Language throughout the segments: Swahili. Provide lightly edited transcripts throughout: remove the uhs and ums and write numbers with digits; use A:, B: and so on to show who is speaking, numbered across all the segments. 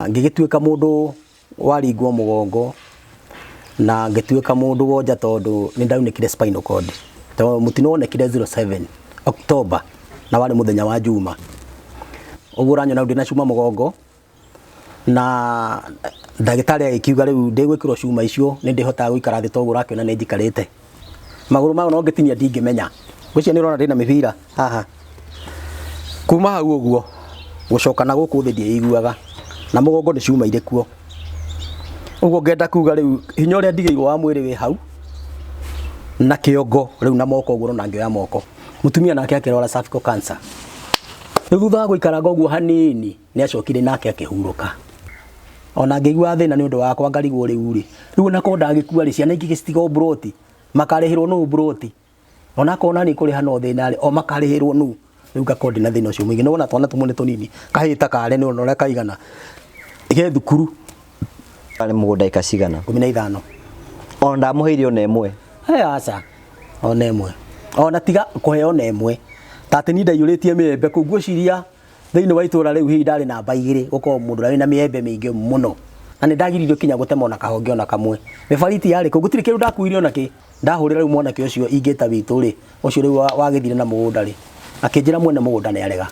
A: Ngigituika mundu waringwo mugongo na ngituika mundu wonja tondu ni ndaunikire spinal cord. To mutino wonekire 07 October na wale muthenya wa Juma. Uguranyo na ndina cuma mugongo na ndagitari agikiuga riu ndigwikirwo cuma icio ni ndihota guikara thi togu rakiona ni njikarite. Maguru mayo no ngitinia ndingimenya. Gucio ni urona ndina mibira haha. Kuma hau uguo gucoka na guku thi ndiiguaga na mugongo ni cuma ire kuo. Uguo ngenda kuga riu hinya uria ndigirwo wa mwiri wi hau na kiongo riu na moko uguo na ngioya moko. Mutumia nake akirora cervical cancer. Riu thutha wa guikaraga uguo hanini ni acokire nake akihuruka. Ona ngigua thina ni undu wakwa ngarigwo riu ri. Riu nako ndagikua ri ciana ingĩ gĩcitigo broti makarihirwo no broti. Ona kona ni kuri hano thina ri o makarihirwo nu. Riu ngakodi na thina ucio mwingi no ona twana tumwe ni tunini kahita kare ni ona kaigana ige thukuru
B: ale mugunda ikacigana
A: 15
B: onda muhiri ona emwe
A: aca ona emwe ona tiga kuheo na emwe tate ni ndaiyuritie miembe kuguo ciria thiini wa itura riu hi ndari namba 2 guko mundu rari na miembe mingi muno na ni ndagiririo kinya gutema ona kahonge ona kamwe mibariti yari ku gutiri kiru ndakuire ona ki ndahurira riu mwana ki ucio ingita witu ri ucio riu wagithire na mugunda ri akinjira mwene mugunda ni arega.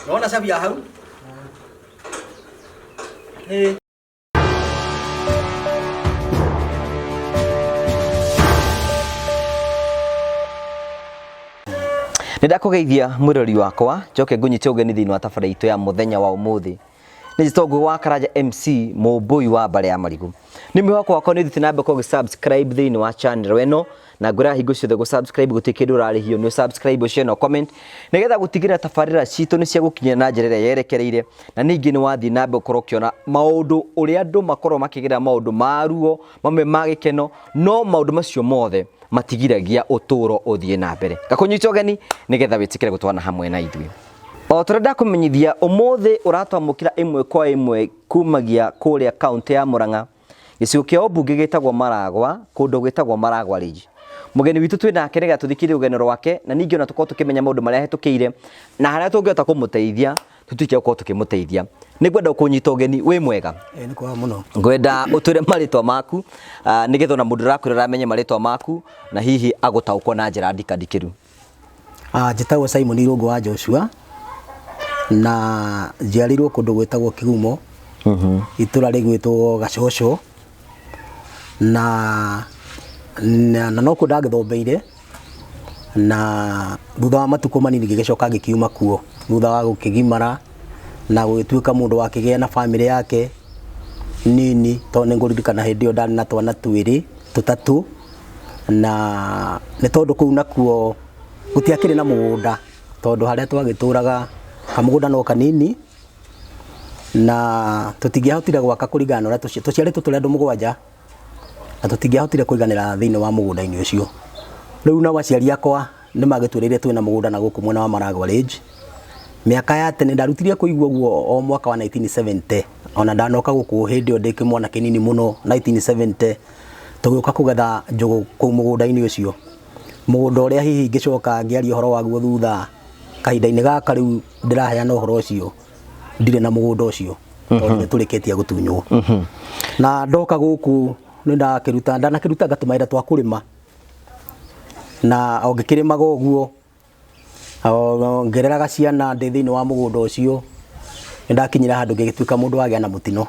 A: Nona sabia hau?
B: Nindakugeithia mwirori wakwa njoke ngunyite ugeni thiini wa tabara itu ya muthenya wa umuthi ni jitongo wa Karaja MC Mumbui wa Bare ya Marigu ni mwako wakwa ni thitina be ko subscribe thiini wa channel weno na ngura hingo ciothe go subscribe gutikira urari hiyo ni subscribe share no comment nigetha gutigira tabarira citu ni cia gukinya na njira yerekereire na ningi ni wathi na be ukoro kiona maundu uria andu makoro makigira maundu maruo mamwe magikeno no maundu macio mothe matigiragia uturo uthie na mbere gakunyita ugeni nigetha witikire gutwana hamwe na ithui o turenda kumenyithia umuthi uratwamukira imwe kwa imwe kumagia kuria county ya Murang'a gicigo kia obunge gitagwo Maragwa kundu gitagwo Maragwa Ridge mugeni witu twina kerega tuthikire ugeni rwake na ningi ona tukoo tukimenya maundu maria hetukire na haria tungiota kumuteithia tutike uko tukimuteithia nigwenda kunyita ugeni wi mwega
A: ni kwa muno
B: ngwenda utwire maritwa maku nigetha na mundu rakwira amenye maritwa maku na hihi agutaukwo na njira ndikadikiru
A: njitagwo Simon Irungu wa Joshua na njiarirwo kundu gwitagwo Kigumo itura rigwitwo Gacocho na no ku ndagithombeire na thutha wa matuko manini gigicoka gikiuma kuo thutha wa gukigimara na gwituika mundu wakigea na family yake nini to ninguririkana hindi ndari na twana twiri tutatu na ni tondu kuu nakuo gutiakire na mugunda tondu haria twagituraga kamugunda no kanini na tutingiahotire gwaka kuringana ora tuciaritwo turi andu mugwanja na tutingiahotire kuiganira thiini wa mugunda-ini ucio riu na waciari akwa ni magitwirire twina mugunda na guku mwena wa Maragwa Ridge miaka ya tene ndarutirie kuigua guo o mwaka wa 1970 ona ndanoka guku hindi o ndiki mwana kinini muno 1970 tugiuka kugetha njugu ku mugunda-ini ucio mugunda uria hihi ngicoka ngiaria uhoro waguo thutha kahinda-ini gaka riu ndiraheana uhoro ucio ndire na mugunda ucio tondu turikitie gutunywo na ndoka guku nindakiruta ngatumaira twa kurima na ongikirimaga uguo ngereraga ciana ndĩ thĩinĩ wa mũgũnda ũcio nĩndakinyire handũ ngĩgĩtuĩka mũndũ wagĩa na mũtino,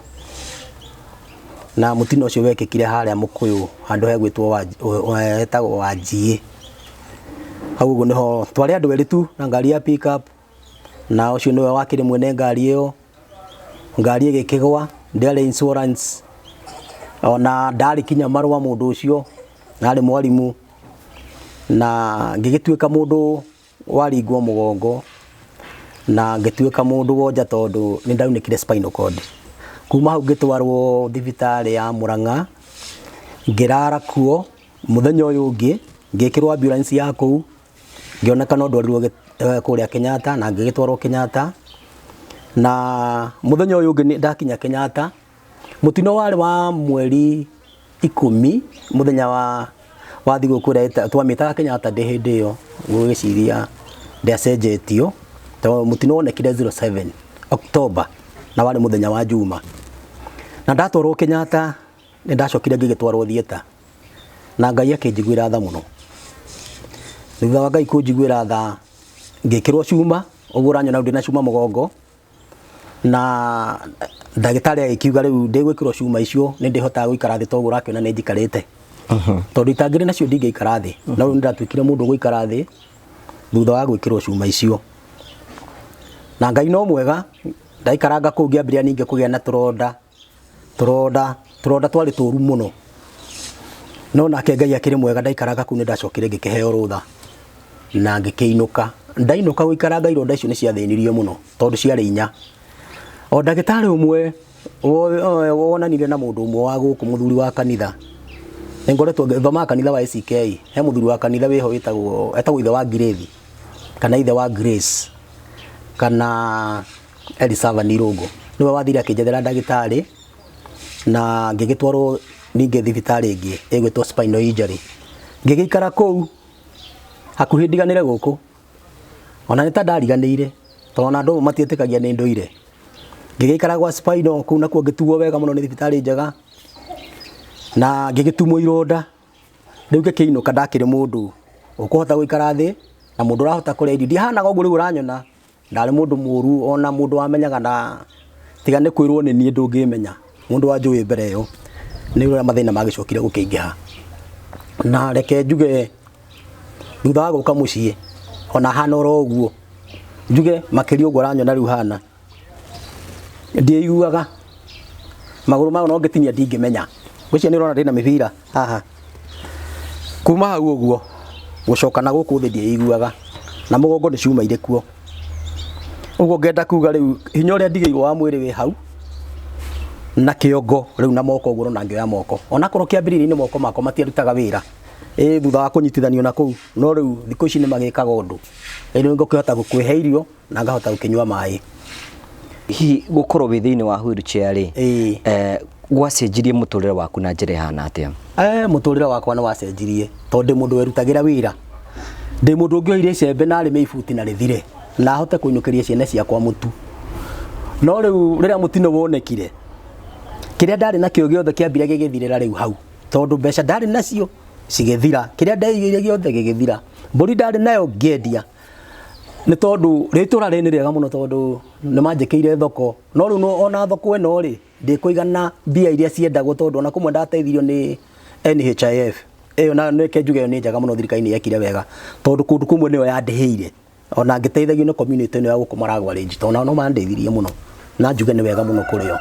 A: na mũtino ũcio wekĩkire harĩa Mũkũyũ handũ hegwĩtwo hetagwo Wanjiĩ. Hau ũguo nĩho twarĩ andũ erĩ tu na ngari ya pick up, na ũcio nĩwe wakĩrĩ mwene ngari ĩyo. Ngari ĩgĩkĩgwa, ndĩarĩ insurance, ona ndarĩ kinya marũa mũndũ ũcio, narĩ mwarimu, na ngĩgĩtuĩka mũndũ waringwo mũgongo na ngĩtuĩka mũndũ wonja tondũ nĩndaunĩkire spinal cord. Kuma hau ngĩtwarwo thibitarĩ ya Mũrang'a, ngĩrara kuo. Mũthenya ũyũ ũngĩ ngĩkĩrwo ambulance ya kũu, ngĩonekana ndwarirwo kũrĩa Kenyatta na ngĩgĩtwarwo Kenyatta. Na mũthenya ũyũ ũngĩ ndakinya Kenyatta, mũtino warĩ wa mweri 10 mũthenya wa thigũkũ ĩrĩa twamĩtaga Kenyatta Day hĩndĩ ĩyo, ngwĩciria ndĩacenjetio tondũ mũtino wonekire 07 October na warĩ mũthenya wa Juma. Na ndatwarwo Kenyatta nĩndacokire ngĩgĩtwarwo theater, na Ngai akĩnjiguĩra tha mũno. Thutha wa Ngai kũnjiguĩra tha, ngĩkĩrwo cuma, ũguo ũranyona ndĩ na cuma mũgongo, na ndagĩtarĩ agĩkiuga rĩu ndĩgwĩkĩrwo cuma icio nĩndĩhotaga gũikara thĩ toguo ũrakĩona nĩnjikarĩte. Tondũ itangĩrĩ nacio ndingĩikara thĩ, no rĩu nĩndatuĩkire mũndũ gũikara thĩ thutha wa gwĩkĩrwo cuma icio. Na Ngai no mwega, ndaikaranga kũu ngĩambĩrĩria ningĩ kũgĩa na tũronda twarĩ tũru mũno, no nake Ngai akĩrĩ mwega, ndaikaranga kũu nĩndacokire ngĩkĩheo rũtha na ngĩkĩinũka. Ndainũka gũikaranga ironda icio nĩciathĩnirie mũno tondũ ciarĩ inya. O ndagĩtarĩ ũmwe wonanire na mũndũ ũmwe wa gũkũ, mũthuri wa kanitha, nĩngoretwo ngĩthoma kanitha wa ACK, he mũthuri wa kanitha wĩho etagwo ithe wa Grace kana ithe wa Grace kana Elisava Irungu, niwe wathire akĩnjethera ndagĩtarĩ na ngĩgĩtwarwo ningĩ thibitarĩ ĩngĩ ĩgwĩtwo Spinal injury. Ngĩgĩikara kũu hakuhĩ ndiganĩre gũkũ, ona nĩta ndariganĩire tondũ ona andũ matiĩtĩkagia nĩ ndũire. Ngĩgĩikara gwa Spinal kũu nakuo ngĩtuo wega mũno nĩ thibitarĩ njega, na ngĩgĩtumwo ironda. Rĩu ngĩkĩinũka ndakĩrĩ mũndũ ũkũhota gũikara thĩ na mũndũ ũrahota kũrĩa irio. Ndihanaga ũguo rĩu ũranyona, ndarĩ mũndũ mũru, ona mũndũ wamenyaga na tiga nĩ kwĩrwo nĩ niĩ ndũngĩmenya, mũndũ wanjũĩ mbere ĩyo. Nĩ ũrĩa mathĩna magĩcokire gũkĩingĩha. Na reke njuge thutha wa gũka mũciĩ, ona hana oro ũguo, njuge makĩria ũguo ũranyona rĩu hana, ndiĩiguaga magũrũ mayo no ngĩtinia ndingĩmenya. Gũcio nĩ ũrona ndĩna mĩbira haha. Kuma hau ũguo gũcoka na gũkũ thĩ ndiĩiguaga, na mũgongo nĩ cuma irĩ kuo. Ũguo ngenda kuga rĩu hinya ũrĩa ndigĩirwo wa mwĩrĩ wĩ hau na kĩongo rĩu na moko ũguo na ngĩoya moko. Ona korwo kĩambĩrĩria-inĩ moko makwa matiarutaga wĩra thutha wa kũnyitithanio na kũu, no rĩu thikũ ici nĩ magĩkaga ũndũ. Rĩu ngũkĩhota kwĩhe irio na ngahota gũkĩnyua maĩ.
B: Hihi gũkorwo wĩ thĩinĩ wa wheelchair rĩ, gwacenjirie mũtũrĩre waku na njĩra ihana atĩa?
A: Mũtũrĩre wakwa nĩ wacenjirie tondũ ndĩ mũndũ werutagĩra wĩra, ndĩ mũndũ ũngĩoire icembe na arĩme ibuti na rĩthire na ahote kũinũkĩria ciana ciakwa mũtu. No rĩu rĩrĩa mũtino wonekire, kĩrĩa ndarĩ nakĩo gĩothe kĩambire gĩgĩthirĩra rĩu hau, tondũ mbeca ndarĩ nacio cigĩthira, kĩrĩa ndaigĩire gĩothe gĩgĩthira, mbũri ndarĩ nayo ngĩendia, nĩ tondũ rĩtũra rĩ nĩ rĩega mũno tondũ nĩ manjĩkĩire thoko. No rĩu ona thoko ĩno rĩ ndĩkũigana mbia iria ciendagwo, tondũ ona kũmwe ndateithirio nĩ NHIF ĩyo, na nĩke njuge ĩyo nĩ njega mũno, thirikari yekire wega tondũ kũndũ kũmwe nĩyo yandĩhĩire, ona ngĩteithagio nĩ community ĩno ya gũkũ Maragwa range, tondũ no mandeithirie mũno na njuge nĩ wega mũno kũrĩ o.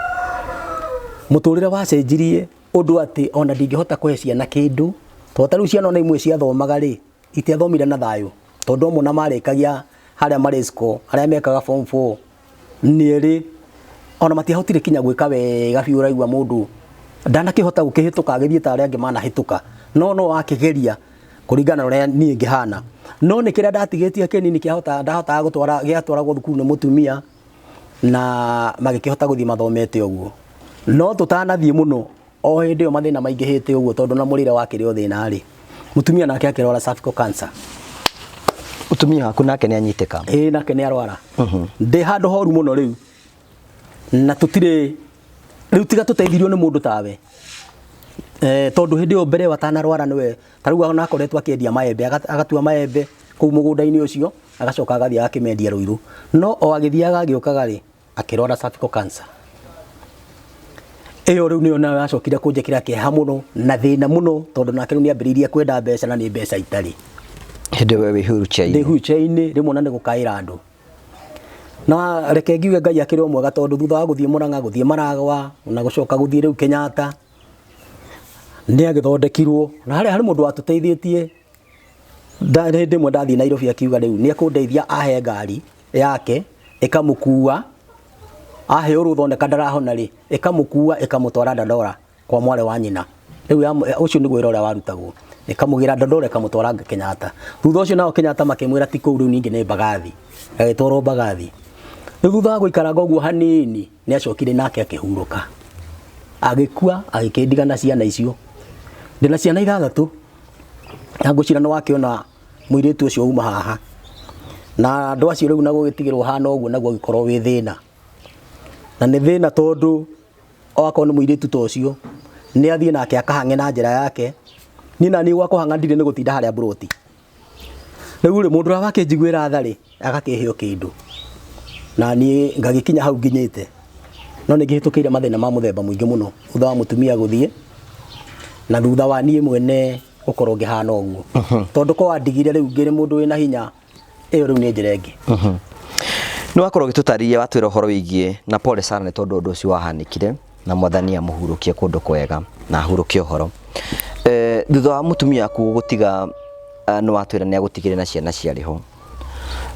A: Mũtũrĩre wacenjirie ũndũ atĩ ona ndingĩhota kũhe ciana kĩndũ, tondũ ta rĩu ciana ona imwe ciathomaga rĩ itiathomire na thayũ, tondũ amwe na marĩkagia harĩa marĩ school, arĩa mekaga form 4 nĩrĩ ona matiahotire kinya gwĩka wega biũ. Ũraigua mũndũ ndanakĩhota gũkĩhĩtũka agĩthiĩ ta arĩa angĩ manahĩtũka, no akĩgeria kũringana na ũrĩa niĩ ngĩhana. No nĩ kĩrĩa ndatigĩtie kĩnini ndahotaga gũtwara gĩatwaragwo thukuru nĩ mũtumia na magĩkĩhota gũthiĩ mathomete ũguo. No tũtanathiĩ mũno, o hĩndĩ ĩyo mathĩna maingĩhĩte ũguo, tondũ na mũrĩre wakĩrĩ o thĩna rĩ, mũtumia nake akĩrwara cervical cancer.
B: Mũtumia waku nake nĩ anyitĩka?
A: Nake nĩ arwara. Ndĩ handũ horu mũno rĩu, na tũtirĩ rĩu tiga tũteithirio nĩ mũndũ tawe, tondũ hĩndĩ ĩyo mbere watanarwara nĩwe ta rĩu ona akoretwo akĩendia maembe, agatua maembe kũu mũgũnda-inĩ ũcio agacoka agathii akimendia Ruiru no o agithiaga agiokaga ri akirora cervical cancer eyo riu niyo na acokire kunjekira kieha muno na thina muno tondu nake ni ambiriria kwenda mbeca na ni mbeca itari
B: hinde wewe huruchaini
A: rimwe na ni gukaira andu na reke ngiuge Ngai akiri o mwega tondu thutha wa guthie Murang'a guthie Maragwa na gucoka guthie riu Kenyatta ni agithondekirwo na hari mundu watuteithietie hindi mwe ndathie Nairobi akiuga riu ni akundeithia ahe ngari yake ikamukua ahe uruthondeka ndarahona ri ikamukua ikamutwara Dandora kwa mwale wa nyina riu ucio ni gwira uria warutagwo ikamugira Dandora ikamutwara Kenyatta thutha ucio nao Kenyatta makimwira ti kuu riu ningi ni Mbagathi agitwarwo Mbagathi riu thutha wa guikara goguo hanini ni acokire nake akihuruka agikua agikindigana ciana icio ndina ciana 6 na ngucira no wakiona muiritu ucio uma haha na andu acio riu na gugitigirwo hana uguo naguo gikorwo wi thina na ni thina tondu oako ni muiritu to ucio ni athie nake akahange na njira yake ni nani gwako hanga ndire ni gutinda haria broti riu ri mundu wake njiguira thari agakihio kindu na ni ngagikinya hau nginyite no ni ngihitukiire mathina ma muthemba muingi muno thutha wa mutumia guthie na thutha wa nie mwene gukorwo ngihana uguo tondu ko andigire riu ngiri mundu wina hinya iyo riu ni njira ingi
B: ni wakorwo gitutaria watwira horo wigie na pole sana ni tondu undu ucio wahanikire na mwathani amuhurukie kundu kwega na ahurukie horo thutha wa mutumia ku gutiga no watwira ni agutigire na ciana ciariho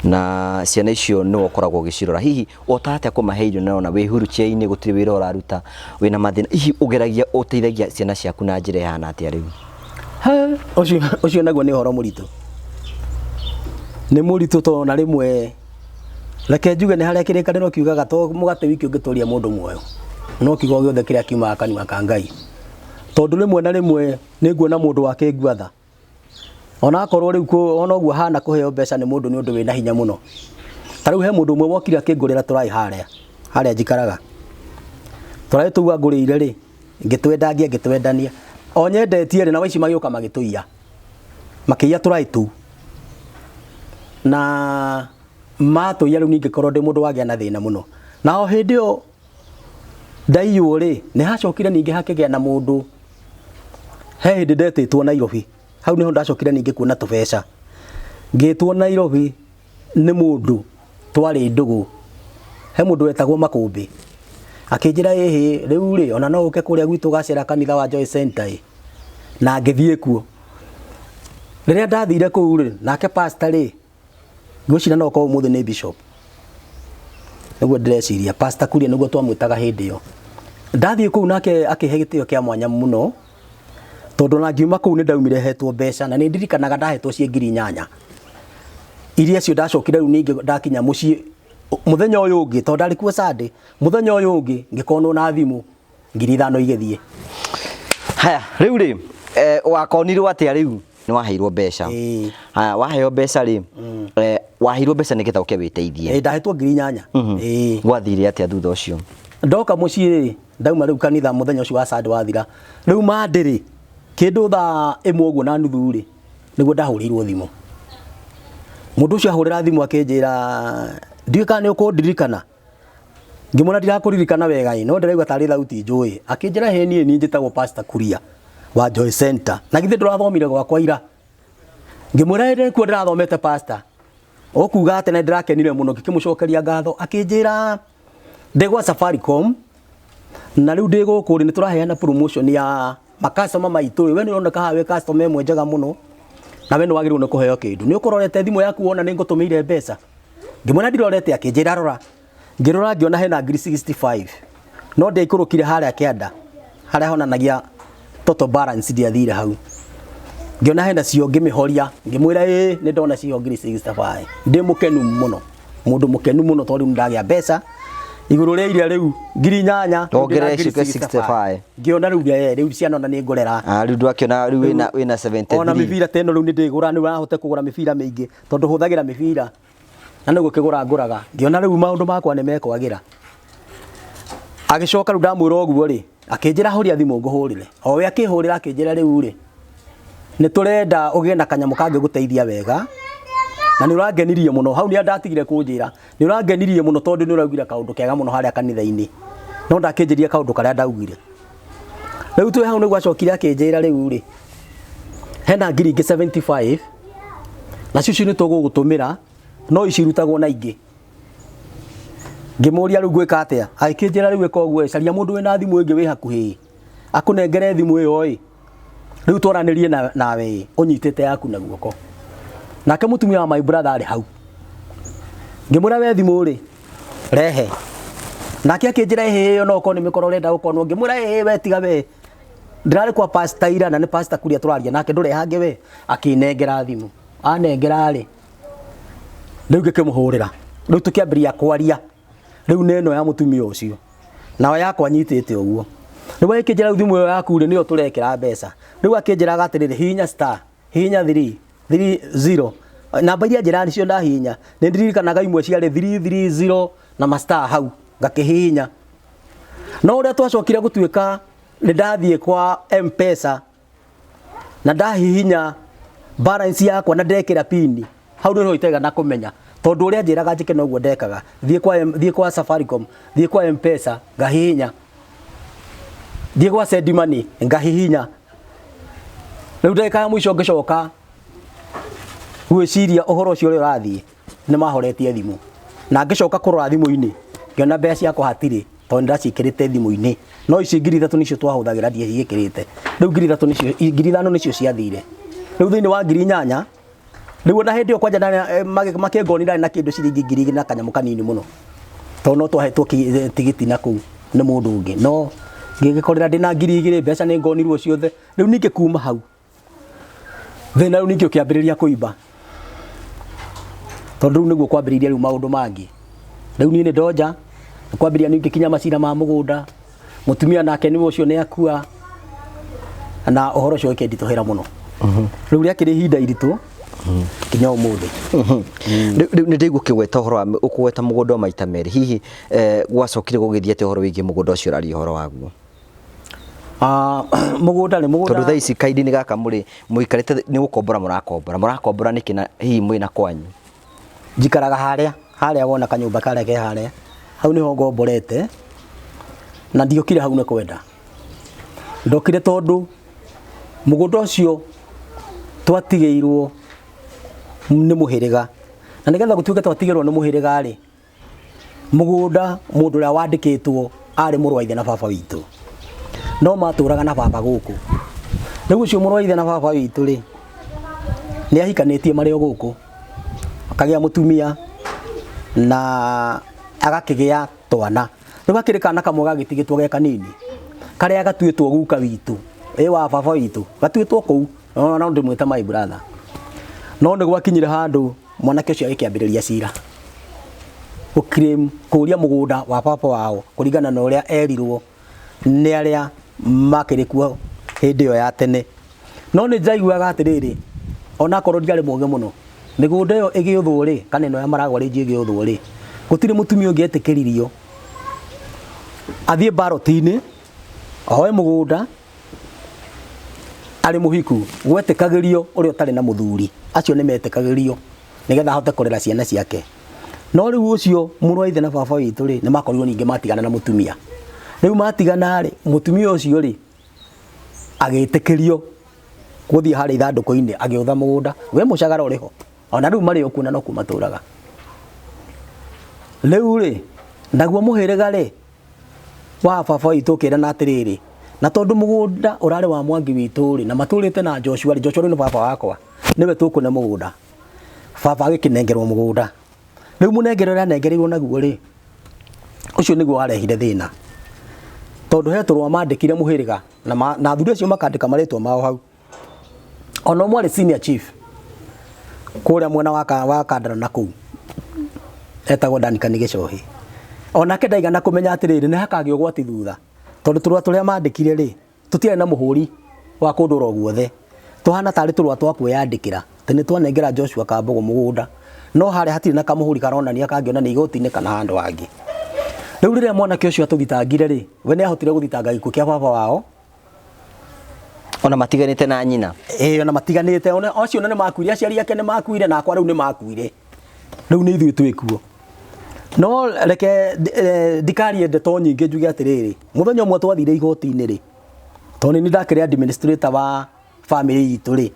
B: na ciana icio no ukoragwo gicirora hihi otate kumaheiro na wihurukie-ini gutiri wira uraruta wina mathina hihi ugeragia uteithagia ciana ciaku na njira hana atia riu
A: ucio naguo ni horo muritu ni muritu to na rimwe reke njuge ni haria kirikaniro kiugaga to mugate wiki ungituria mundu muoyo no kiugo giothe kiria kiuma kanua ka Ngai tondu rimwe na rimwe ni nguona mundu wake ngwatha ona akorwo riu ona uguo hana kuheo mbeca ni mundu ni undu wina hinya muno tariu he mundu umwe wokire akingurira turai haria njikaraga turai tuwa ngurire ri ngitwendangia ngitwendania o nyendetie ri na waici magioka magituia makiya turai tu na matuia riu ningikorwo ndi mundu wagia na thina muno na o hindi o ndaiyo ri ni hacokire ningi hakigea na mundu he hindi ndetitwo Nairobi hau niho ndacokire ningi kuona tubeca ngitwo Nairobi ni mundu twari ndugu he mundu wetagwo Makumbi akinjira hihi riu ri ona no uke kuria gwitu gacera kanitha wa Joy Center na ngithie kuo riria ndathire kuu ri nake pastor ri ngucira no ko umuthe ni bishop niguo ndreciria pastor kuria niguo twamwitaga hindi yo ndathie kuu nake akihe gitio kia mwanya muno tondu na ngiuma kuu ni ndaumire hetwo mbeca na ni ndirikanaga ndahetwo cie 8,000 iria cio ndacokire riu ningi ndakinya mucii muthenya uyu ungi tondu ndari kuo Sunday muthenya uyu ungi ngikonwo na thimu 5,000 igithie
B: haya riu ri wakonirwo atia riu ni waheirwo mbeca haya waheo mbeca ri waheirwo mbeca ni getha uke witeithie
A: ndahetwo 8,000
B: gwathire atia thutha ucio
A: ndoka mucii ri ndauma riu kanitha muthenya ucio wa Sunday wathira riu mandiri kindu thaa 1 uguo na nuthu ri niguo ndahurirwo thimu mundu ucio ahurira thimu akinjira ndiika ni ukundirikana ngimona ndirakuririkana wega no ndiraigua tari thauti njui akinjira he nie njitagwo pastor Kuria wa Joy Center na githe ndurathomire gwakwa ira ngimwira ende ku ndirathomete pastor okuga ate na ndirakenire muno ngikimucokeria ngatho akinjira ndegwa Safaricom na riu ndiguku ni turaheana promotion ya makasoma maitu we ni uroneka hawe customer emwe njega muno na we ni wagirwo ni kuheo kindu ni ukororete thimu yaku wona ni ngutumire mbeca ngimwona ndirorete akinjira rora ngirora ngiona hena 65 no ndeikurukire haria kianda haria honanagia total balance ndiathire hau ngiona hena cio ngimihoria ngimwira ni ndona cio 65 ndi mukenu muno mundu mukenu muno tondu ndagia mbeca iguru ria iria riu 8,000
B: ongerera 65
A: ngiona riu ciana na ni ngorera
B: riu ndwakiona riu wina 73
A: ona mibira teno riu ni ndigura ni wahote kugura mibira mingi tondu huthagira mibira na niguo kigura nguraga ngiona riu maundu makwa ni mekwagira agicoka riu ndamwira oguo ri akinjira horia thimu nguhurire o we akihurira akinjira riu ri ni turenda ugie na kanyamu kangi guteithia wega na nĩ ũrangenirie mũno hau nĩ ndatigire kũnjĩra nĩ ũrangenirie mũno tondũ nĩ ũraugire kaũndũ kega mũno harĩa kanitha-inĩ no ndakĩnjĩria kaũndũ karĩa ndaugire rĩu twĩ hau nĩguo acokire akĩnjĩra rĩu rĩ hena ngiri ingĩ 75 na cio nĩ tũgũgũtũmĩra no icirutagwo na ingĩ ngĩmũria rĩu gwĩka atĩa agĩkĩnjĩra rĩu ĩka ũguo caria mũndũ wĩna thimũ ĩngĩ wĩ hakuhĩ akũnengere thimũ ĩyo ĩ rĩu twaranĩrie nawe ũnyitĩte yaku na guoko nake mũtumia wa my brother arĩ hau ngĩmũra we thimũ rĩ rehe nake akĩnjĩra ĩhĩ no ko nĩ mĩkoro ũrenda gũkorwo ngĩmũra ĩhĩ we tiga we ndĩrarĩ kwa pastor ira na nĩ pastor kuria tũraria nake ndũrehange we akĩnengera thimũ anengera rĩ rĩu ngĩkĩmũhũrĩra rĩu tũkĩambĩrĩria kwaria rĩu neno ya mũtumia ũcio nayo yakwa nyitĩte ũguo rĩu akĩnjĩra thimũ ĩyo yaku rĩ nĩyo tũrekĩra mbeca rĩu akĩnjĩraga atĩrĩrĩ hihinya star hihinya 330 namba iria njĩra nicio ndahihinya nĩ ndirikanaga imwe ciarĩ 330 na mastar hau ngakĩhihinya no ũrĩa twacokire gũtuĩka nĩ ndathiĩ kwa M-Pesa na ndahihinya balance yakwa na ndekĩra pin hau nĩho itega na kũmenya tondũ ũrĩa njĩraga njĩke noguo ndekaga thiĩ kwa Safaricom thiĩ kwa M-Pesa ngahihinya thiĩ kwa send money ngahihinya rĩu ndagĩka ya mũico ngĩcoka gwĩciria ũhoro ũcio ũrĩa ũrathiĩ nĩ mahoretie thimũ na ngĩcoka kũrora thimũ-inĩ ngĩona mbeca ciakwa hatirĩ tondũ ndĩraciĩkĩrĩte thimũ-inĩ no ici ngiri 3 nicio twahũthagĩra ndiagĩkĩrĩte rĩu ngiri 5 nicio ciathire rĩu thĩinĩ wa ngiri 8 rĩu ona hĩndĩ ĩyo kwanja makĩngonira na kĩndũ ciringi ngiri 2 na kanyamũ kanini mũno tondũ no twahetwo tigiti na kũu nĩ mũndũ ũngĩ no ngĩgĩkorera ndĩna ngiri 2 mbeca nĩ ngonirwo ciothe rĩu ningĩ kuma hau thĩna rĩu ningĩ ũkĩambĩrĩria kũimba tondũ rĩu nĩguo kwambĩrĩria rĩu maũndũ mangĩ rĩu niĩ nĩ ndonja kwambĩrĩria ningĩ kinya macira ma mũgũnda mũtumia nake nĩ ũcio nĩ akua na ũhoro ũcio ũkĩnditũhĩra mũno rĩu rĩakĩrĩ ihinda iritũ kinya ũmũthĩ
B: rĩu nĩ ndigũkĩgweta ũhoro wa ũkũgweta mũgũnda wa maita merĩ hihi gwacokire gũgĩthiĩ atĩ ũhoro wĩgiĩ mũgũnda ũcio ũraria ũhoro waguo
A: mũgũnda nĩ mũgũnda
B: tondũ thaa ici kaindi-inĩ gaka mũikarĩte nĩ gũkombora mũrakombora nĩkĩ na hihi mwĩna kwanyu
A: njikaraga harĩa wona kanyũmba karĩa ke harĩa hau nĩho ngomborete na ndiokire hau nĩ kwenda ndokire tondũ mũgũnda ũcio twatigĩirwo nĩ mũhĩrĩga na nĩgetha gũtuĩke twatigĩrwo nĩ mũhĩrĩga rĩ mũgũnda mũndũ ũrĩa wandĩkĩtwo arĩ mũrũ wa ithe na baba witũ no matũraga na baba gũkũ rĩu ũcio mũrũ wa ithe na baba witũ rĩ nĩ ahikanĩtie marĩ o gũkũ akagĩa mũtumia na agakĩgĩa twana rĩu akĩrĩ kana kamwe gagĩtigĩtwo ge kanini karĩa gatuĩtwo guka witũ wa baba witũ gatuĩtwo kũu no ndĩmwĩta my brother no nĩ gwakinyire handũ mwanake ũcio agĩkĩambĩrĩria cira kũria mũgũnda wa papa wao kũringana na ũrĩa erirwo nĩ arĩa makĩrĩ kuo hĩndĩ ĩyo ya tene no nĩ ndaiguaga atĩrĩrĩ ona korwo ndiarĩ mũũgĩ mũno mĩgũnda ĩyo ĩgĩũthwo rĩ kana ĩno ya Maragwa rĩngĩ ĩgĩũthwo rĩ gũtirĩ mũtumia ũngĩ etĩkĩririo athiĩ baroti-inĩ oe mũgũnda arĩ mũhiku gwetĩkagĩrio ũrĩa ũtarĩ na mũthuri acio nĩ metĩkagĩrio nĩgetha ahote kũrera ciana ciake no rĩu ũcio mũrũ wa ithe na baba witũ rĩ nĩ makorirwo ningĩ matigana na mũtumia rĩu matigana rĩ mũtumia ũcio rĩ agĩtĩkĩrio gũthiĩ harĩa ithandũkũ-inĩ agĩũtha mũgũnda we mũcagara ũrĩho ona rĩu marĩ okuona no kumatũraga rĩu rĩ naguo mũhĩrĩga rĩ wa baba witũ ũkĩrana atĩrĩrĩ na tondũ mũgũnda ũrarĩ wa Mwangi witũ rĩ na matũrĩte na Joshua rĩ nĩ baba wakwa nĩwe tũkũne mũgũnda baba agĩkĩnengerwo mũgũnda rĩu mũnengero ũrĩa anengereirwo naguo rĩ ũcio nĩguo warehire thĩna tondũ he tũrũa mandĩkire mũhĩrĩga na athuri acio makandĩka marĩtwa mao hau ona ũmwe arĩ senior chief kũrĩa mwena wa Kandara na kũu etagwo Danikani Gĩcohi onake ndaigana kũmenya atĩrĩrĩ nĩ hakagĩa ũgwati thutha tondũ tũrũa tũrĩa mandĩkire rĩ tũtiarĩ na mũhũri wa kũndũ oro guothe tũhana tarĩ tũrũa twa kwĩyandĩkĩra atĩ nĩ twanengera Joshua Kambogo mũgũnda no harĩa hatirĩ na kamũhũri karonania kangĩonania igoti-inĩ kana handũ hangĩ rĩu rĩrĩa mwanake ũcio atũthitangire rĩ we nĩ ahotire gũthitanga gĩkuũ kĩa baba wao
B: ona matiganite na nyina
A: ona matiganite ona acio nene makuire aciari ake ne makuire na akwa riu ne makuire riu ni ithuĩ twĩkuo no reke ndikarie ndeto nyingĩ njuge atĩrĩrĩ mũthenya ũmwe twathire igoti-inĩ rĩ tondũ nĩ ndakĩrĩ administrator wa family itũ rĩ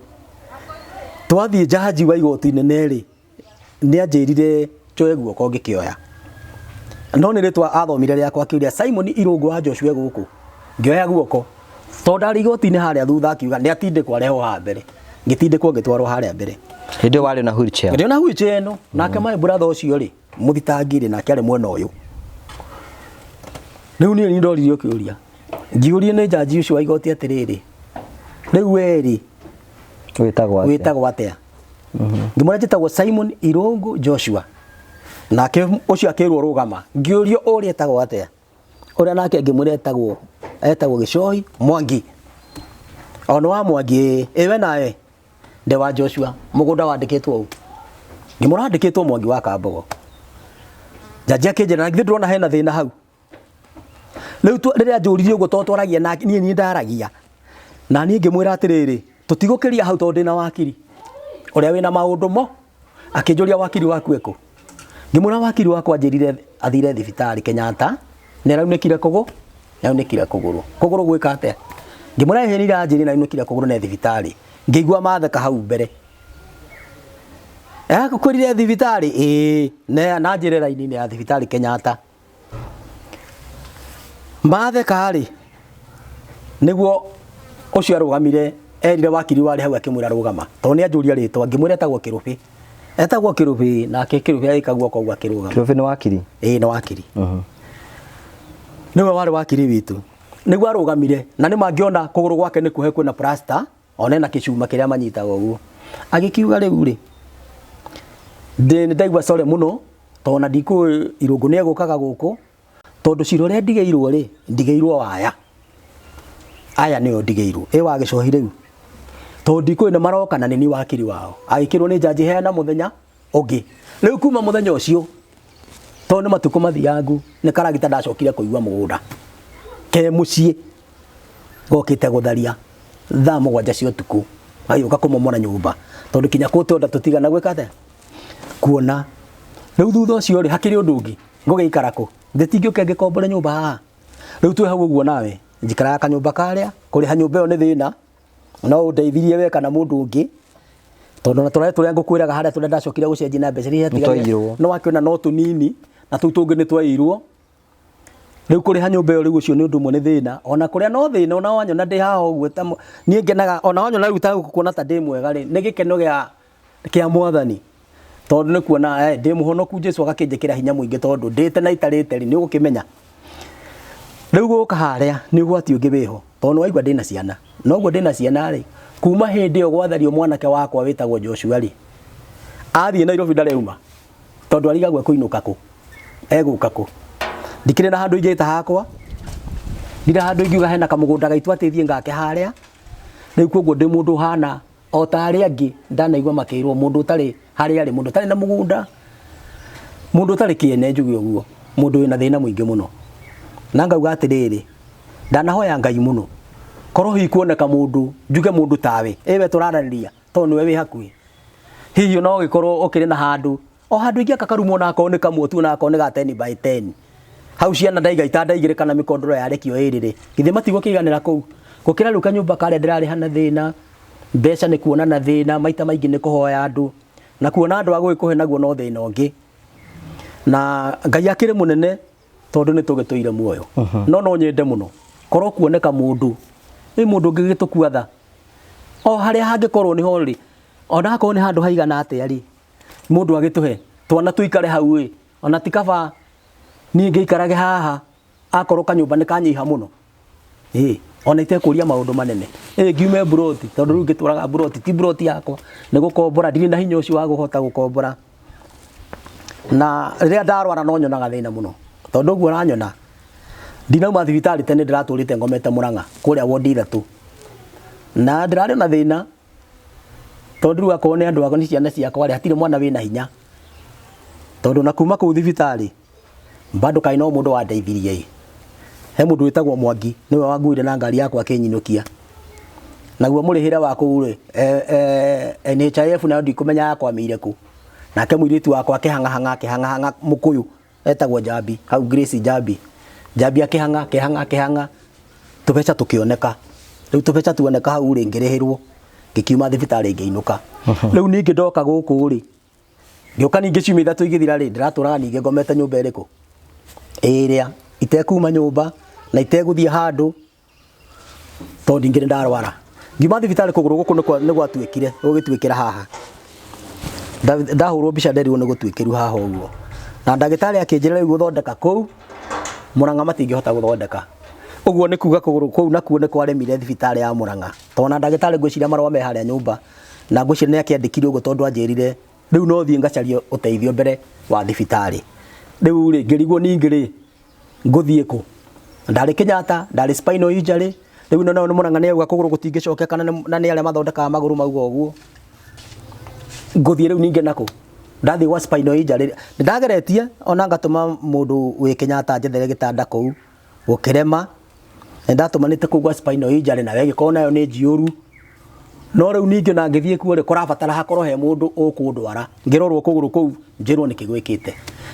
A: twathiĩ jaji wa igoti-inĩ rĩ nĩ anjĩrire njoe guoko ngĩkĩoya no nĩ rĩtwa athomire rĩakwa akĩũria Simon Irungu wa Joshua gũkũ ngĩoya guoko tondũ ndarĩ igoti-inĩ harĩa thutha akiuga nĩ atindĩkwo areho haha mbere ngĩtindĩkwo ngĩtwarwo harĩa mbere
B: hĩndĩ warĩ na wheelchair
A: ndio na wheelchair ĩno nake my brother ũcio rĩ mũthitangĩrĩ nake arĩ mwena ũyũ rĩu niĩ ndoririo kĩũria ngiũrie nĩ jaji ũcio wa igoti atĩrĩrĩ rĩu werĩ wĩtagwo atĩa ngĩmwĩra njĩtagwo Simon Irungu Joshua nake ũcio akĩrwo rũgama ngĩũrio ũrĩa etagwo atĩa ũrĩa nake ngĩmwĩra etagwo Gĩcohi Mwangi ona wa Mwangi ewe nawe nde wa Joshua mũgũnda wandĩkĩtwo ũũ ngĩmwĩra wandĩkĩtwo Mwangi wa Kambogo jaji akĩnjĩra ngĩthĩ ndĩrona hena thĩna hau rĩu rĩrĩa njũririe ũguo tondũ twaragia na niĩ ndaragia na niĩ ngĩmwĩra atĩrĩrĩ tũtigũkĩria hau tondũ ndĩna wakiri ũrĩa wĩna maũndũ mo akĩnjũria wakiri waku eko ngĩmwĩra wakiri wakwa njĩrire athire thibitarĩ Kenyatta nĩ raunĩkire kũgũrũ gwĩka atĩa ngĩmwĩra ehenire anjĩrĩ na raunĩkire kũgũrũ na thibitarĩ ngĩigua matheka hau mbere kwĩrire thibitarĩ na njĩre raini-inĩ ya thibitarĩ Kenyatta matheka rĩ nĩguo ũcio arũgamire erire wakiri warĩ hau akĩmwĩra rũgama tondũ nĩ anjũria rĩtwa ngĩmwĩra etagwo Kĩrũbĩ nake Kĩrũbĩ agĩka guoko ũguo akĩrũgama
B: Kĩrũbĩ nĩ wakiri
A: nĩ wakiri nĩwe warĩ wakiri witũ nĩguo arũgamire na nĩ mangĩona kũgũrũ gwake nĩ kuhe kwĩna plaster ona na kĩcuma kĩrĩa manyitaga ũguo agĩkiuga rĩu rĩ nĩ ndaigua core mũno tondũ na ndikũĩ Irungu nĩ egũkaga gũkũ tondũ cira ũrĩa ndigĩirwo waya aya nĩyo ndigĩirwo wa Gĩcohi rĩu tondũ ndikũĩ nĩ maroka na nĩ wakiri wao agĩkĩrwo nĩ jaji heana mũthenya ũngĩ rĩu kuma mũthenya ũcio tondũ nĩ matukũ mathiangu nĩ karagita ndacokire kũigua mũgũnda ke mũciĩ gokĩte gũtharia thaa 7 cia ũtukũ agĩũka kũmomora nyũmba tondũ kinya kũte onda tũtigana gwĩka atĩa kuona rĩu thutha ũcio rĩ hakĩrĩ ũndũ ũngĩ ngũgĩikara kũ ndĩtingĩũke ngĩkombore nyũmba haha rĩu twĩ hau ũguo nawe njikaraga kanyũmba karĩa kũrĩha nyũmba ĩyo nĩ thĩna no ũndeithirie we kana mũndũ ũngĩ tondũ na tũrĩa ngũkwĩraga harĩa tũrĩa ndacokire gũcenjia na mbeca iria tigarire no wakĩona no tũnini na tũu tũngĩ nĩ twairwo rĩu kũrĩha nyũmba ĩyo rĩu ũcio nĩ ũndũ ũmwe nĩ thĩna ona kũrĩa no thĩna ona wanyona ndĩ haha ũguo niĩ ngenaga ona wanyona rĩu ta kuona ta ndĩ mwega rĩ nĩ gĩkeno kĩa Mwathani tondũ nĩ kuona ndĩ mũhonoku Jesũ agakĩnjĩkĩra hinya mũingĩ tondũ ndĩte na itarĩte rĩ nĩ ũgũkĩmenya rĩu gũka harĩa nĩ ũgwati ũngĩ wĩho tondũ waigua ndĩna ciana noguo ndĩna ciana rĩ kuma hĩndĩ ĩyo gwathario mwanake wakwa wĩtagwo Joshua rĩ athiĩ Nairobi ndareuma tondũ arigagwo kũinũka kũ egũka kũ ndikĩrĩ na handũ ingĩta hakwa ndira handũ ingiuga hena kamũgũnda gaitũ atĩthiĩ ngake harĩa rĩu koguo ndĩ mũndũ hana o ta arĩa angĩ ndanaigua makĩrwo mũndũ ũtarĩ harĩa arĩ mũndũ ũtarĩ na mũgũnda mũndũ ũtarĩ kĩene njuge ũguo mũndũ wĩna thĩna mũingĩ mũno na ngauga atĩrĩrĩ ndanahoya Ngai mũno korwo hihi kuoneka mũndũ njuge mũndũ tawe ewe tũraranĩria tondũ nĩwe wĩ hakuhĩ hihi no gĩkorwo ũkĩrĩ na handũ o handũ ingĩ akakarumwo na akorwo nĩ kamwe tu na akorwo nĩ ga 10 by 10 hau ciana ndaigaita ndaigĩrĩ kana mĩkondoro yarekio ĩrĩrĩ githĩ matigwo kĩiganĩra kũu gũkĩra rĩu kanyũmba karĩa ndĩrarĩha na thĩna mbeca nĩ kuona na thĩna maita maingĩ nĩ kũhoya andũ na kuona andũ agũgĩkũhe naguo no thĩna ũngĩ na Ngai akĩrĩ mũnene tondũ nĩ tũgĩtũire muoyo no nyende mũno korwo kuoneka mũndũ nĩ mũndũ ũngĩ gĩtũkua tha o harĩa hangĩkorwo nĩ ho rĩ ona akorwo nĩ handũ haigana atĩa rĩ mũndũ agĩtũhe twana tũikare hau ĩ ona tikaba niĩ ngĩikarage haha akorwo kanyũmba nĩ kanyiha mũno ona itekũria maũndũ manene ngiume buroti tondũ rĩu ngĩtũraga buroti ti buroti yakwa nĩ gũkombora ndirĩ na hinya ũcio wa gũhota gũkombora na rĩrĩa ndarwara no nyonaga thĩna mũno tondũ ũguo ũranyona ndinauma thibitarĩ tene ndĩratũrĩte ngomete Mũrang'a kũrĩa wodi 3 na ndĩrarĩ na thĩna tondũ rĩu akorwo nĩ andũ akwa nĩ ciana ciakwa rĩ hatirĩ mwana wĩna hinya tondũ na kuma kũu thibitarĩ bado kaino mũndũ wandeithirie he mũndũ wĩtagwo Mwangi niwe wanguire na ngari yakwa akĩnyinũkia naguo mũrĩhĩre waku rĩ NHIF nayo ndikumenya yakwa mĩire ku nake mũirĩtu wakwa akĩhang'ahang'a mũkũyũ etagwo Jambi hau Grace Jambi akĩhang'a tũbeca tũkĩoneka rĩu tũbeca tuoneka hau rĩ ngĩrĩhĩrwo ngĩkiuma thibitarĩ ngĩinũka rĩu ningĩ ndoka gũkũ rĩ ngĩoka ningĩ ciumia ithatũ igĩthira rĩ ndĩratũraga ningĩ ngomete nyũmba ĩrĩkũ ĩrĩa itekuma nyũmba na itegũthiĩ handũ tondũ ningĩ ndarwara ngiuma thibitarĩ kũgũrũ gũkũ nĩ gwatuĩkire gũgĩtuĩkĩra haha ndahũrwo mbica nderirwo nĩ gũtuĩkĩru haha ũguo na ndagĩtarĩ akĩnjĩra rĩu gũthondeka kũu Mũrang'a matingĩhota gũthondeka ũguo nĩ kuga kũgũrũ kũu nakuo nĩ kwaremire thibitarĩ ya Mũrang'a tondũ na ndagĩtarĩ ngwĩciria marũa me harĩa nyũmba na ngwĩciria nĩ akĩandĩkire ũguo tondũ anjĩrire rĩu no thiĩ ngacarie ũteithio mbere wa thibitarĩ rĩu rĩ ngĩrigwo ningĩ rĩ ngũthiĩ kũ ndarĩ Kenyatta ndarĩ Spinal injury rĩu no nĩ Mũrang'a nĩ auga kũgũrũ gũtingĩcokeka na nĩ arĩa mathondekaga magũrũ mauga ũguo ngũthiĩ rĩu ningĩ nakũ ndathiĩ gwa Spinal injury ndageretie ona ngatũma mũndũ wĩ Kenyatta njethere gĩtanda kũu gũkĩrema ndatũmanĩte kũu gwa Spinal injury na wegĩkorwo nayo nĩ njiũru no rĩu ningĩ na ngĩthiĩ kuo rĩ kũrabatara hakorwo he mũndũ ũkũndwara ngĩrorwo kũgũrũ kũu njĩrwo nĩ kĩgwĩkĩte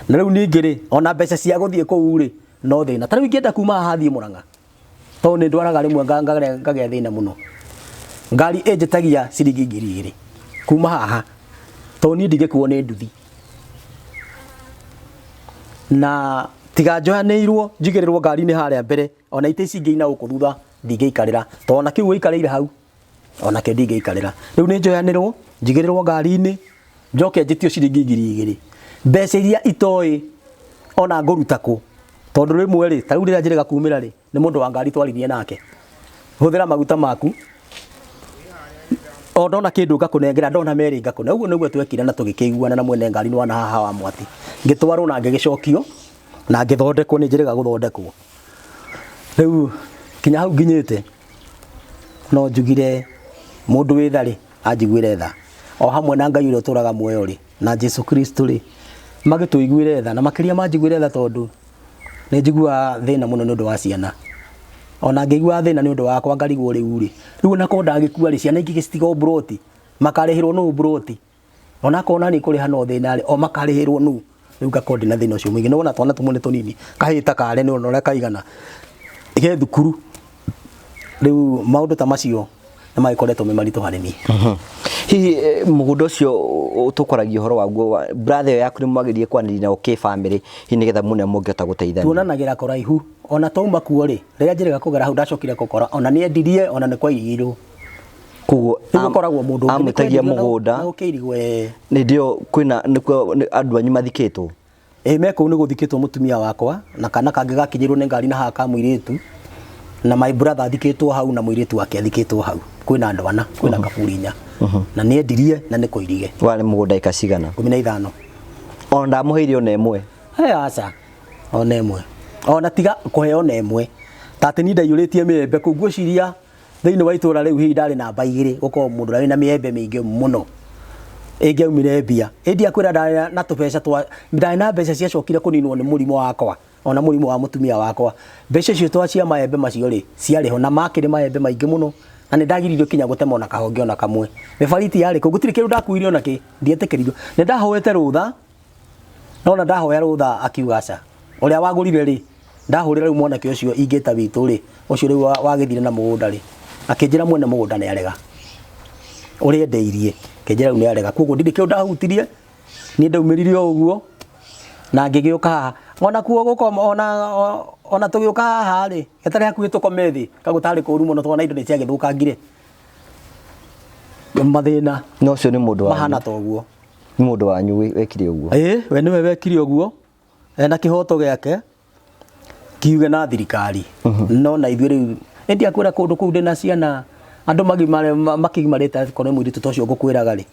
A: na rĩu ningĩ rĩ ona mbeca cia gũthiĩ kũu rĩ no thĩna ta rĩu ingĩenda kuma haha thiĩ Mũrang'a tondũ nĩ ndwaraga rĩmwe ngagĩa thĩna mũno ngari ĩnjĩtagia ciringi 2,000 kuma haha tondũ niĩ ndigĩkuo nĩ nduthi na tiga njoyanĩirwo njigĩrĩrwo ngari-inĩ harĩa mbere ona itĩ ici ingĩina gũkũ thutha ndingĩikarĩra tondũ ona kĩu ũikarĩire hau ona kĩo ndingĩikarĩra rĩu nĩ njoyanĩrwo njigĩrĩrwo ngari-inĩ njoke njĩtio ciringi 2,000 mbeca iria itoĩ ona ngũruta kũ tondũ rĩmwe rĩ ta rĩu rĩrĩa njĩrĩga kumĩra rĩ nĩ mũndũ wa ngari twaririe nake hũthĩra maguta maku o ndona kĩndũ ngakũnengera ndona merĩ ngakũne ũguo nĩguo twekire na tũgĩkĩiguana na mwene ngari nĩ wana haha wa Mwati ngĩtwarwo na ngĩgĩcokio na ngĩthondekwo nĩ njĩrĩga gũthondekwo rĩu kinya hau nginyĩte no njugire mũndũ wĩ tha rĩ anjiguĩre tha o hamwe na Ngai ũrĩa ũtũraga muoyo rĩ na Jesu Kristo rĩ magĩtũiguĩre tha na makĩria manjiguĩre tha tondũ nĩ njiguaga thĩna mũno nĩ ũndũ wa ciana ona ngĩigua thĩna nĩ ũndũ wakwa ngarigwo rĩu rĩ rĩu onako ndagĩkua rĩ ciana ingĩ gĩcitigo mburoti makarĩhĩrwo nũ mburoti onako nani kũrĩha no thĩna rĩ o makarĩhĩrwo nũ rĩu ngakorwo ndĩna thĩna ũcio mũingĩ nĩwona twana tũmwe nĩ tũnini kahĩta kare nĩ ona ũrĩa kaigana ge thukuru rĩu maũndũ ta macio nĩ magĩkoretwo me maritũ harĩ niĩ
B: hihi mũgũnda ũcio ũtũkoragia ũhoro waguo brother yaku nĩ mwagerie kwanĩrĩra na family hihi nĩgetha mũne mũngĩhota gũteithania
A: tuonanagĩra kũraihu ona tauma kuo rĩ rĩrĩa njĩrĩga kũgera hau ndacokire gũkora ona nĩ endirie ona nĩ kwairigirwo
B: koguo
A: nĩgũkoragwo mũndũ
B: amũtegia mũgũnda nĩ ndio kwĩna andũ anyu mathikĩtwo
A: mekũu nĩ gũthikĩtwo mũtumia wakwa na kana kangĩ gakinyĩrwo nĩ ngari na haha ka mũirĩtu na my brother athikĩtwo hau na mũirĩtu wake athikĩtwo hau kwĩna andũ ana kwĩna kaburinya na nĩ endirie na nĩ kũirige
B: warĩ mũgũnda eka cigana
A: 15
B: ona ndamũheire ona ĩmwe
A: aca ona ĩmwe ona tiga kũheo na ĩmwe tatĩ ni ndaiyũrĩtie mĩembe kũu ngwĩciria thĩinĩ wa itũra rĩu hihi ndarĩ namba 2 gũkorwo mũndũ ũrĩa wĩna mĩembe mĩingĩ mũno ĩngĩaumire mbia ĩndĩ akwĩra ndarĩ na tũbeca ndarĩ na mbeca ciacokire kũninwo nĩ mũrimũ wakwa ona mũrimũ wa mũtumia wakwa mbeca icio twacia maembe macio rĩ ciarĩho na makĩrĩ maembe maingĩ mũno na nĩ ndagiririo kinya gũtema ona kahonge ona kamwe mĩbariti yarĩ kũ gũtirĩ kĩndũ ndakuire ona kĩ ndietĩkĩririo nĩ ndahoete rũtha nona ndahoya rũtha akiuga aca ũrĩa wagũrire rĩ ndahũrĩra rĩu mwanake ũcio ingĩta witũ rĩ ũcio rĩu wagĩthire na mũgũnda rĩ akĩnjĩra mwene mũgũnda nĩ arega ũrĩa ndeirie kĩnjĩra rĩu nĩ arega koguo ndirĩ kĩndũ ndahutirie niĩ ndaumĩrire o ũguo na ngĩgĩũka haha ona kuo gũkoma ona tũgĩũka haha rĩ getarĩ hakuhĩ tũkome thĩ kagũtarĩ kũru mũno twana indo nĩ ciagĩthũkangire mathĩna
B: no ũcio nĩ mũndũ
A: mahana ta ũguo
B: nĩ mũndũ wanyu wekire ũguo
A: we nĩwe wekire ũguo na kĩhoto gĩake kiuge na thirikari no na ithuĩ rĩu ĩndĩ akwĩra kũndũ kũu ndĩna ciana andũ makigimarĩte kono mũirĩtu ta ũcio ngũkwĩraga rĩ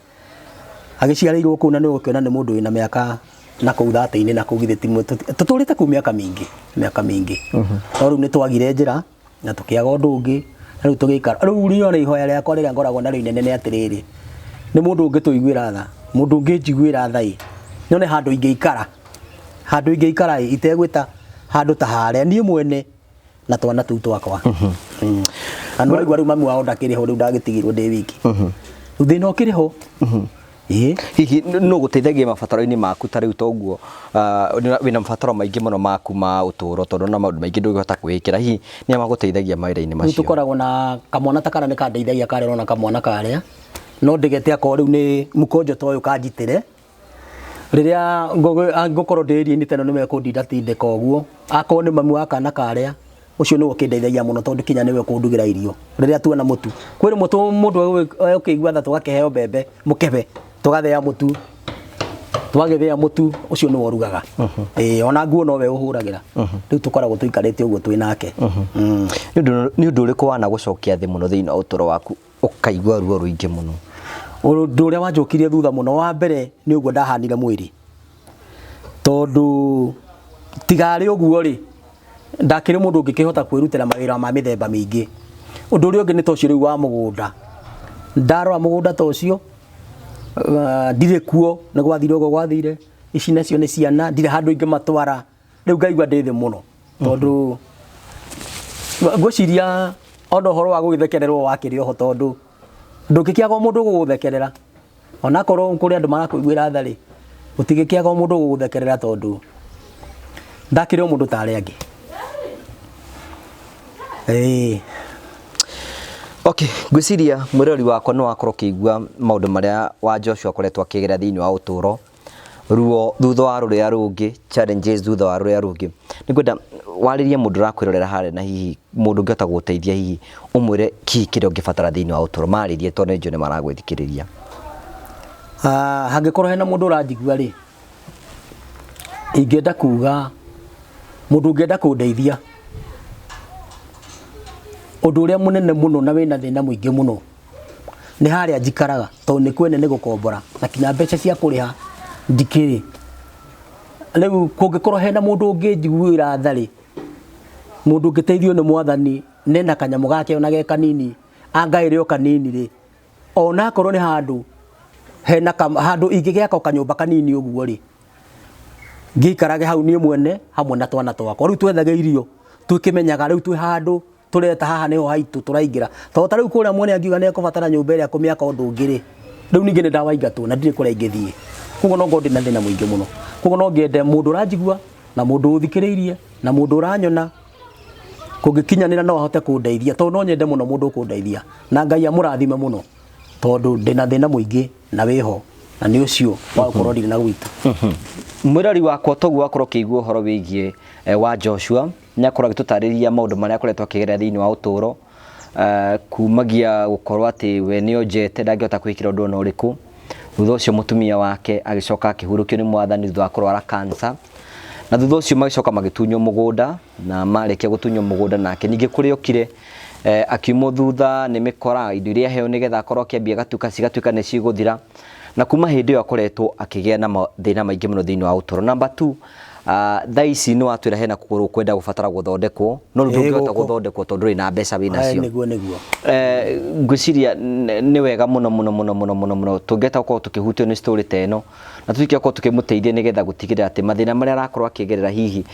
A: agĩciarĩirwo kũu na nĩ ũgũkĩona nĩ mũndũ wĩna mĩaka na kũu thatĩ-inĩ na kũu githĩ timwe tũtũrĩte kũu mĩaka mĩingĩ no rĩu nĩ twagire njĩra na tũkĩaga ũndũ ũngĩ na rĩu tũgĩikara rĩu rĩona ihoya rĩakwa rĩrĩa ngoragwo narĩo inene nĩ atĩrĩrĩ nĩ mũndũ ũngĩtũiguĩra tha mũndũ ũngĩnjiguĩra tha nyone handũ ingĩikara itegwĩta handũ ta harĩa niĩ mwene na twana tũu twakwa Anu aigua riu mami wao ndakiri ho riu ndagitigirwo ndi wiki riu thina ukiri ho
B: hihi no guteithagia mabataro-ini maku ta riu toguo wina mabataro maingi muno maku ma uturo tondu na maundu maingi ndungihota kwikira hihi ni amaguteithagia mawira-ini macio
A: tukoragwo na kamwana ta kana ni kandeithagia karero na kamwana karia no ndigete akoo riu ni mukonjo toyo kanjitire riria ngukorwo ndirini teno nimekundinda tindika uguo akoo ni mami wa kana karia ucio ni ukindeithagia muno tondu kinya niwe kundugira irio riria tuona mutu kwiri mutu mundu ukigua tha twakeheo mbembe mukebe tugathea mutu twagethea mutu ucio ni worugaga ona nguo no we uhuragira riu tukoragwo tuikarite uguo twinake
B: ni undu uriku wana gucokia thi muno thiini wa uturo waku ukaigua ruo ruingi muno
A: undu uria wanjukirie thutha muno wa mbere ni uguo ndahanire mwiri tondu tigari uguo ri ndakire mundu ngikihota kwirutira mawira ma mithemba mingi undu uria ungi ni tocio riu wa mugunda ndarora mugunda tocio ndire kuo ni gwathire ugo gwathire ici nacio ni ciana ndire handu ingi matwara riu ngaigua ndithi muno tondu ngwiciria ono horo wa gugithekererwo wakiri oho tondu ndugikiaga mundu guguthekerera ona korwo kuri andu marakuiguira thari utigikiaga mundu guguthekerera tondu ndakire mundu tare angi
B: Okay, ngwiciria mwirori wakwa no akorwo kigua maundu maria wa Joshua akoretwo akigera thiini wa uturo ruo thutha wa ruria rungi challenges thutha wa ruria rungi ningwenda waririe mundu rakwirorera hare na hihi mundu ngihota guteithia hihi umwire kire ungibatara thiini wa uturo maririe tondu njo ni maragwithikiriria
A: hangikorwo hena mundu uranjigua ri ingenda kuga mundu ngenda kundeithia undu uria munene muno na wina thina muingi muno ni haria njikaraga tondu ni kwene ni gukombora na kinya mbeca cia kuriha ndikiri riu kungikorwo hena mundu ungijiguira thari mundu ngiteithio ni mwathani nena kanyamu gake ona ge kanini angaire o kanini ri ona korwo ni handu hena handu ingigiaka kanyumba kanini uguo ri ngikarage hau ni mwene hamwe na twana twakwa riu twethage irio tukimenyaga riu twi handu tureta haha niho haitu turaingira to ta riu kuria mwene angiuga ne kubatara nyumba iria kumiaka undu ngiri riu ningi ni ndawaingatwo na ndire kuria ingithie kugo no ngondi na thina muingi muno kugo no ngiende mundu ranjigua na mundu uthikiriirie na mundu uranyona kungikinyanira no ahote kundeithia to no nyende muno mundu kundeithia na Ngai amurathime muno tondu ndina thina muingi na wiho na ni ucio wa ukorwo ndire na gwitu
B: mwirori wakwa togu wakorwo kigua horo wigie wa Joshua ni akorwo agitutariria maundu maria akoretwo akigera thiini wa uturo kumagia gukorwo ati we ni onjete ndangihota kwikira undu ona uriku thutha ucio mutumia wake agicoka akihurukio ni mwathani thutha wa kurwara cancer na thutha ucio magicoka magitunywo mugunda na marikia gutunywo mugunda nake ningi kuriokire akiumo thutha ni mikora indo iria heo nigetha akorwo akiambia gatuka cigatuika ni ciguthira na kuma hindi yo akoretwo akigea na thina maingi muno thiini wa uturo. Number 2 thaici no atwira hena kuguru kwenda gubatara guthondekwo no ndungihota guthondekwo tondu ri na mbeca wina cio
A: niguo
B: ngwiciria ni wega muno tungeta ukorwo tukihutio ni story teno na tuike ukorwo tukimuteithia nigetha gutigirira ati mathina maria arakorwo akigerera hihi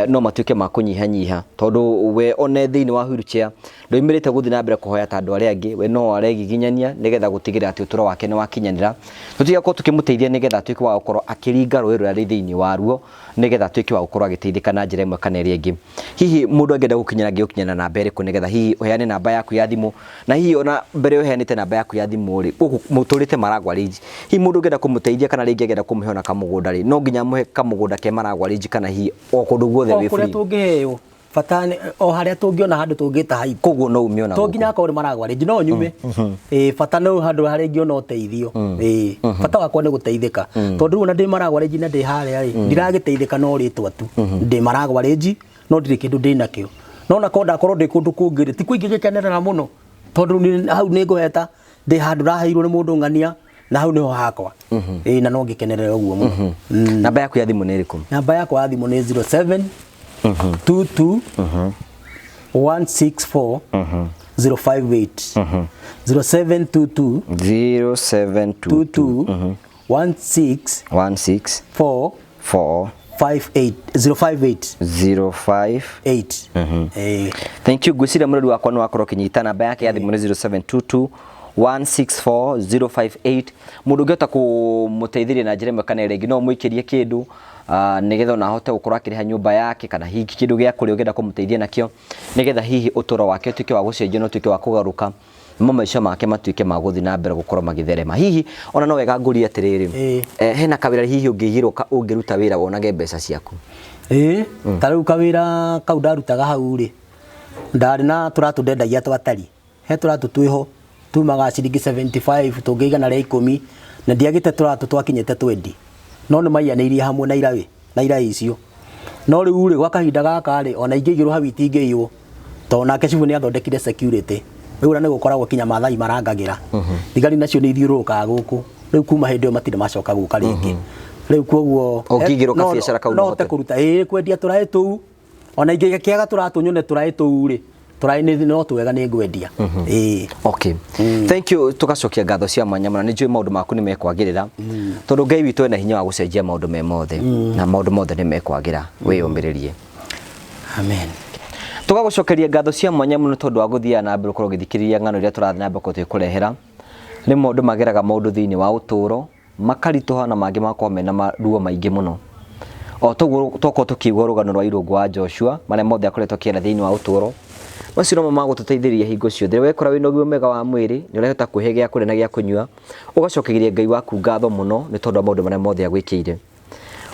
B: no matuike ma kunyihanyiha tondu we one thiini wa wheelchair ndoimirite guthi na mbere kuhoya ta andu aria angi we no aregiginyania nigetha gutigirira ati uturo wake ni wakinyanira tutige ukorwo tukimuteithia nigetha tuike wa gukorwo akiringa roi ruria ri thiini wa ruo nigetha tuike wa gukorwo agiteithika na njira imwe kana iria ingi hihi mundu angenda gukinyana giukinyana na mbere ku nigetha hihi uheane namba yaku ya thimu na hihi ona mbere uheanite namba yaku ya thimu ri muturite maragwa ringi hihi mundu angenda kumuteithia kana ringi angenda kumuheona kamugunda ri no nginya muhe kamugunda ke maragwa ringi kana hihi o kundu guothe wi free
A: kuria tungiheo fatane o haria tungiona handu tungita hai
B: koguo no umiona
A: to nginya akore maragwa ringi no nyume fatane handu haria ngiona uteithio fata wakwa ni guteithika tondu ona ndi maragwa ringi na ndi haria ri ndiragiteithika no ritwa tu ndi maragwa ringi no ndiri kindu ndi nakio no na konda akorwo ndi kundu kungiri ti kuingi gikenerera muno tondu ni hau ni nguheta ndi handu raheirwo ni mundu ngania na hau niho hakwa na no ngikenerera uguo muno.
B: Namba yaku ya thimu ni iriku?
A: Namba yakwa ya thimu ni 07 22 164 058 0722
B: 0722
A: 16
B: 4 058. Thank you gwicira muradu wakwa no akoro kinyita namba yake ya thimu 0722 164058 mundu ngeta kumuteithiria na njira kana regi no muikirie kindu nigetha na hote gukora kiriha nyumba yake kana hihi kindu gya kuri ugenda kumuteithia nakio nigetha hihi utoro wake tuike wa gucenjia no tuike wa kugaruka maisha make matuike maguthi na mbere gukora magitherema hihi ona no wega nguri atiriri hena kawira hihi ungigirwo ungiruta wira wonage mbeca ciaku
A: tariu kawira kau ndarutaga hau ri ndari na turatu ndendagia twatari he turatu twiho tumaga ciringi 75 tungigana ria 10 na ndiagite turatu twakinyete 20 no ni maiyaneirie hamwe na ira icio no riu ri gwa kahinda gaka ri ona ingigirwo hawi itingiywo to nake cibu ni athondekire security riu na nigukoragwo kinya mathai marangagira thigari nacio ni ithiurukaga guku riu kuma hindi yo matire macoka guka ringi riu koguo
B: ongigirwo ka biashara kau
A: no te kuruta kwendia turai tu ona ingikiaga turatu nyone turai tu ri turai ni no twega ni ngwendia
B: okay thank you tugacokia ngatho cia mwanya mũno ni njui maundu maku ni mekwagirira tondu Ngai witu ena hinya wa gucenjia maundu me mothe na maundu mothe ni mekwagira wiyumiririe
A: amen
B: tugagucokeria ngatho cia mwanya mũno tondu wa guthia na mbere ukorwo githikiriria ng'ano iria turathi na mbere kurehera ni maundu mageraga maundu thiini wa uturo makarituha na mangi makwa mena maruo maingi muno o toko tukiigwa rugano rwa Irungu wa Joshua maria mothe akoretwo kiera thiini wa uturo macio no magututeithĩrĩria hingo ciothe wekora wina ũgima mwega wa mwĩrĩ ni ũrahota kwĩhe gĩa kũrĩa na gĩa kũnyua ũgacokeria Ngai waku ngatho mũno nĩ tondũ wa maũndũ marĩa mothe agwĩkĩire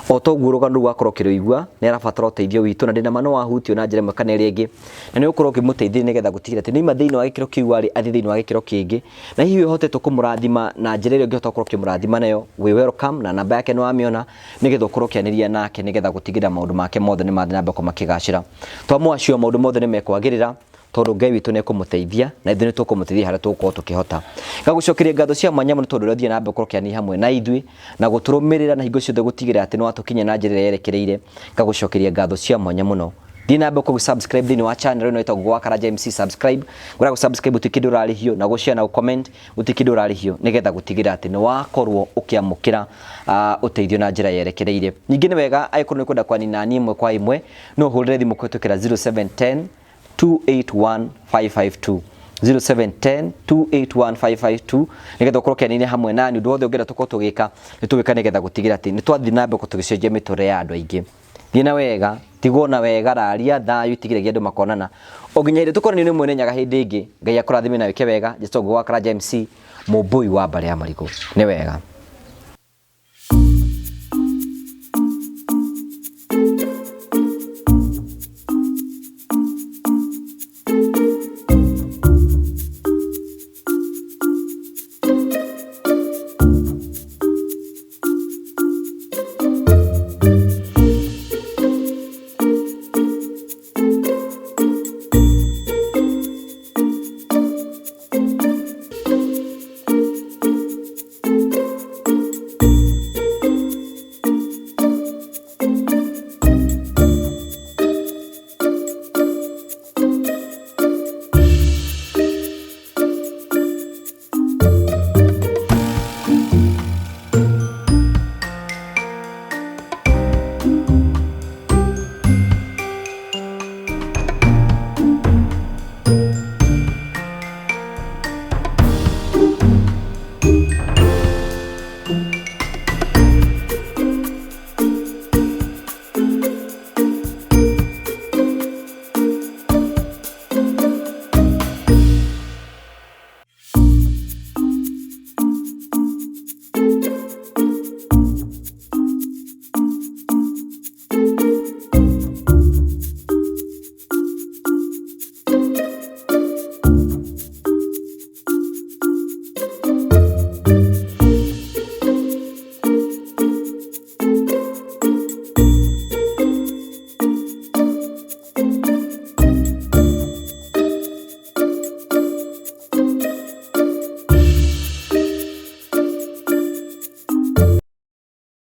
B: o toguo rũgano rũu akorwo kĩrũigua nĩ arabatara ũteithio witũ na ndĩ na ma no wahutio na njĩra ĩmwe kana ĩrĩa ĩngĩ na nĩ ũkorwo ũkĩmũteithĩria nĩgetha gũtigĩrĩra atĩ nĩima thĩinĩ wa gĩkĩro kĩu arĩ athiĩ thĩinĩ wa gĩkĩro kĩngĩ na hihi ũhotetwo kũmũrathima na njĩra ĩrĩa ũngĩhota gũkorwo ũkĩmũrathima nayo wĩ welcome na namba yake nĩ wamĩona nĩgetha ũkorwo ũkĩanĩria nake nĩgetha gũtigĩrĩra maũndũ make mothe nĩ mathiĩ na mbere makĩgacĩra twamũ acio maũndũ mothe nĩ mekwagĩrĩra tondu Ngai witu nekumuteithia na ithuĩ nĩtũkũmũteithia harĩa tũgũkorwo tũkĩhota gagucokeria ngatho cia mwanya mũno tondu ũrĩa na mbere gũkorwo kĩani hamwe na ithuĩ na gũtũrũmĩrĩra na hingo ciothe gũtigĩrĩra atĩ nĩ watũkinya na njĩra yerekereire gagucokeria ngatho cia mwanya mũno thiĩ na mbere subscribe thĩinĩ wa channel ĩno ĩtagwo gwa Karanja MC subscribe ngũra subscribe ũtikĩndĩ ũrarĩhio na gũshare na comment ũtikĩndĩ ũrarĩhio nĩgetha gũtigĩrĩra atĩ nĩ wakorwo ũkĩamũkĩra ũteithio na njĩra yerekereire ningĩ nĩ wega angĩkorwo nĩ kwenda kwanina niĩ ĩmwe kwa ĩmwe no ũhũrĩre thimũ kũhĩtũkĩra 0710 281552 0710 281552 nigetha ukorwo kianini hamwe nani ndu wothe ungenda tukorwo tugika nitugika nigetha gutigira ati nitwathi na mbere tugicenjia mitore ya andu aingi thina wega tigona wega raria thayu itigiragia andu makonana oginya ire tukorani ni mwene nyaga hindi ingi Ngai akurathime na wike wega Jesu gwa Karanja MC mubui wa bare ya marigo ni wega.